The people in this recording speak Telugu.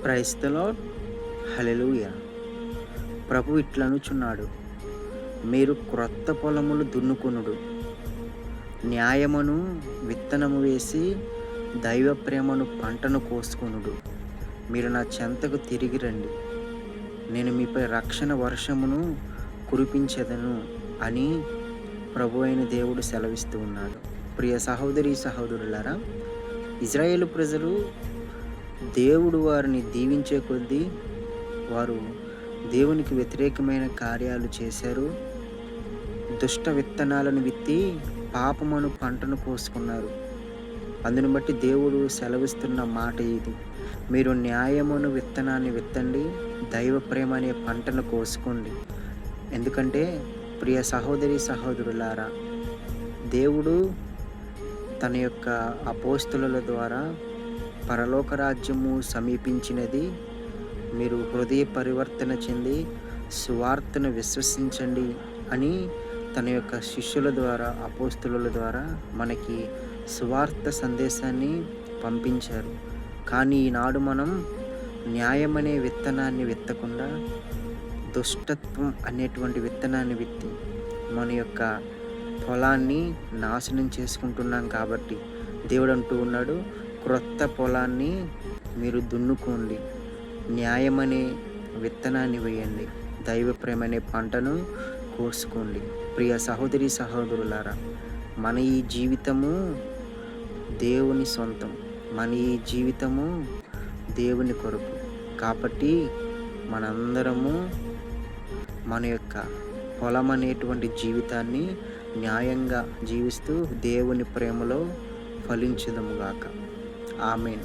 Praise the lord. హల్లెలూయా. ప్రభు ఇట్లనుచున్నాడు, మీరు క్రొత్త పొలములు దున్నుకొనుడు, న్యాయమును విత్తనము వేసి దైవ ప్రేమను పంటను కోసుకొనుడు. మీరు నా చెంతకు తిరిగి రండి, నేను మీపై రక్షణ వర్షమును కురిపించెదను అని ప్రభు అయిన దేవుడు సెలవిస్తూ ఉన్నాడు. ప్రియ సహోదరి సహోదరులారా, ఇజ్రాయేలు ప్రజలు దేవుడు వారిని దీవించే కొద్దీ వారు దేవునికి వ్యతిరేకమైన కార్యాలు చేశారు. దుష్ట విత్తనాలను విత్తి పాపమును పంటను కోసుకున్నారు. అందును బట్టి దేవుడు సెలవిస్తున్న మాట ఇది: మీరు న్యాయమును విత్తనాన్ని విత్తండి, దైవ ప్రేమ అనే పంటను కోసుకోండి. ఎందుకంటే ప్రియ సహోదరి సహోదరులారా, దేవుడు తన యొక్క అపోస్తలుల ద్వారా పరలోక రాజ్యము సమీపించినది, మీరు హృదయ పరివర్తన చెంది సువార్తను విశ్వసించండి అని తన యొక్క శిష్యుల ద్వారా, అపోస్తలుల ద్వారా మనకి సువార్త సందేశాన్ని పంపించారు. కానీ ఈనాడు మనం న్యాయమనే విత్తనాన్ని విత్తకుండా దుష్టత్వం అనేటువంటి విత్తనాన్ని విత్తి మన యొక్క పొలాన్ని నాశనం చేసుకుంటున్నాం. కాబట్టి దేవుడు అంటూ ఉన్నాడు, క్రొత్త పొలాన్ని మీరు దున్నుకోండి, న్యాయమనే విత్తనాన్ని వేయండి, దైవ ప్రేమ అనే పంటను కోసుకోండి. ప్రియ సహోదరి సహోదరులారా, మన ఈ జీవితము దేవుని సొంతం, మన ఈ జీవితము దేవుని కొరకు. కాబట్టి మనందరము మన యొక్క పొలం అనేటువంటి జీవితాన్ని న్యాయంగా జీవిస్తూ దేవుని ప్రేమలో ఫలించుదముగాక. ఆమేన్.